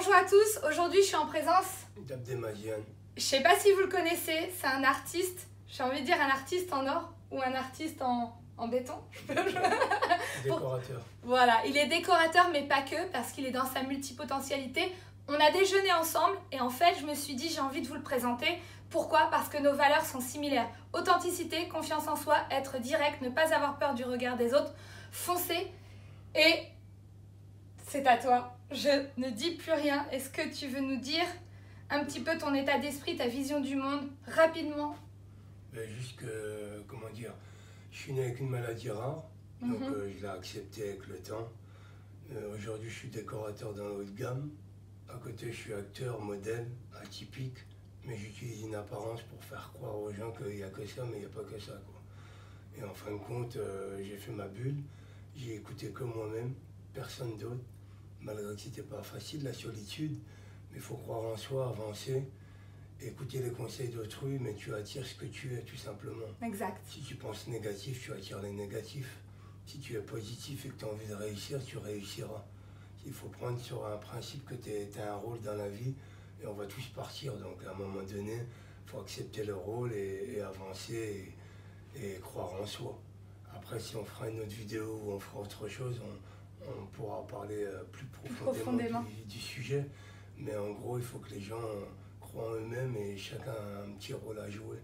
Bonjour à tous, aujourd'hui je suis en présence d'Abdelmaziane. Je sais pas si vous le connaissez, c'est un artiste, j'ai envie de dire un artiste en or ou un artiste en béton. Décorateur. Voilà, il est décorateur mais pas que, parce qu'il est dans sa multipotentialité. On a déjeuné ensemble et en fait je me suis dit j'ai envie de vous le présenter. Pourquoi? Parce que nos valeurs sont similaires. Authenticité, confiance en soi, être direct, ne pas avoir peur du regard des autres, foncer. Et c'est à toi, je ne dis plus rien. Est-ce que tu veux nous dire un petit peu ton état d'esprit, ta vision du monde, rapidement? Juste que, comment dire, je suis né avec une maladie rare, donc je l'ai accepté avec le temps. Aujourd'hui je suis décorateur dans le haut de gamme. À côté je suis acteur, modèle, atypique, mais j'utilise une apparence pour faire croire aux gens qu'il n'y a que ça, mais il n'y a pas que ça, quoi. Et en fin de compte, j'ai fait ma bulle, j'ai écouté que moi-même, personne d'autre. Malgré que c'était pas facile, la solitude, mais il faut croire en soi, avancer, écouter les conseils d'autrui, mais tu attires ce que tu es, tout simplement. Exact. Si tu penses négatif, tu attires les négatifs. Si tu es positif et que tu as envie de réussir, tu réussiras. Il faut prendre sur un principe que tu as un rôle dans la vie, et on va tous partir, donc à un moment donné, il faut accepter le rôle et avancer et croire en soi. Après, si on fera une autre vidéo ou on fera autre chose, on pourra parler plus profondément du sujet, mais en gros, il faut que les gens croient en eux-mêmes et chacun a un petit rôle à jouer.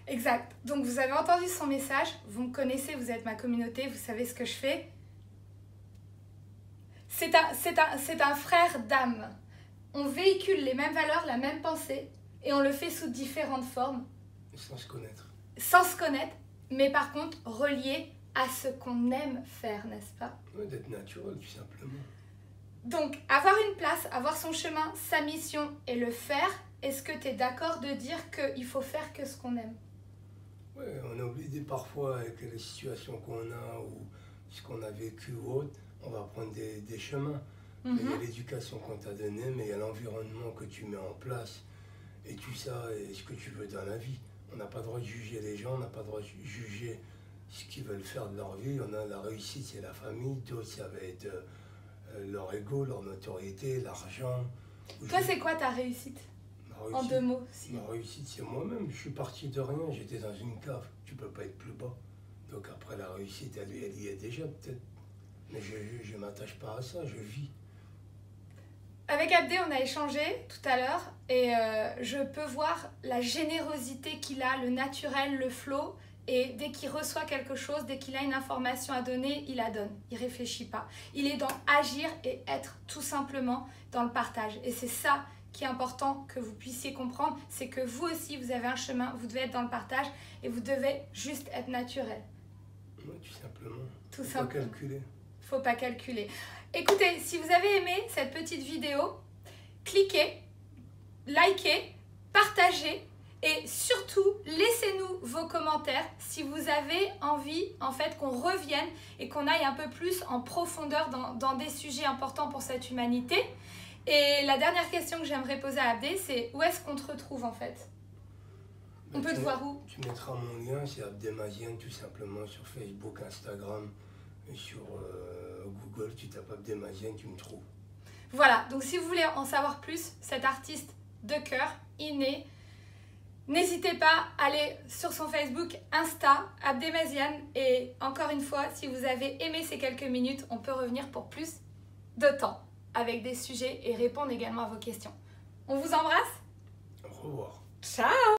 Exact. Donc vous avez entendu son message, vous me connaissez, vous êtes ma communauté, vous savez ce que je fais. C'est un frère d'âme. On véhicule les mêmes valeurs, la même pensée, et on le fait sous différentes formes. Sans se connaître. Sans se connaître, mais par contre relié à ce qu'on aime faire, n'est-ce pas? Ouais, d'être naturel, tout simplement. Donc, avoir une place, avoir son chemin, sa mission et le faire, est-ce que tu es d'accord de dire qu'il faut faire que ce qu'on aime? Oui, on a oublié parfois avec les situations qu'on a ou ce qu'on a vécu ou autre, on va prendre des chemins. Il y a l'éducation qu'on t'a donnée, mais il y a l'environnement que tu mets en place et tout ça et ce que tu veux dans la vie. On n'a pas le droit de juger les gens, on n'a pas le droit de juger ce qu'ils veulent faire de leur vie. On a la réussite, c'est la famille, d'autres ça va être leur ego, leur notoriété, l'argent. Toi, c'est quoi ta réussite? En deux mots. Ma réussite, c'est moi-même. Je suis parti de rien, j'étais dans une cave. Tu peux pas être plus bas. Donc après, la réussite, elle y est déjà peut-être. Mais je ne m'attache pas à ça, je vis. Avec Abdé, on a échangé tout à l'heure et je peux voir la générosité qu'il a, le naturel, le flow. Et dès qu'il reçoit quelque chose, dès qu'il a une information à donner, il la donne. Il ne réfléchit pas. Il est dans agir et être tout simplement dans le partage. Et c'est ça qui est important que vous puissiez comprendre. C'est que vous aussi, vous avez un chemin, vous devez être dans le partage et vous devez juste être naturel. Oui, tout simplement. Tout simplement. Faut pas calculer. Faut pas calculer. Écoutez, si vous avez aimé cette petite vidéo, cliquez, likez, partagez. Et surtout, laissez-nous vos commentaires si vous avez envie en fait qu'on revienne et qu'on aille un peu plus en profondeur dans des sujets importants pour cette humanité. Et la dernière question que j'aimerais poser à Abdé, c'est où est-ce qu'on te retrouve en fait? On peut te voir où? Tu mettras mon lien, c'est Abdelmaziane tout simplement sur Facebook, Instagram et sur Google. Tu tapes Abdelmaziane, tu me trouves. Voilà, donc si vous voulez en savoir plus, cet artiste de cœur, inné, n'hésitez pas à aller sur son Facebook, Insta, Abdelmaziane. Et encore une fois, si vous avez aimé ces quelques minutes, on peut revenir pour plus de temps avec des sujets et répondre également à vos questions. On vous embrasse.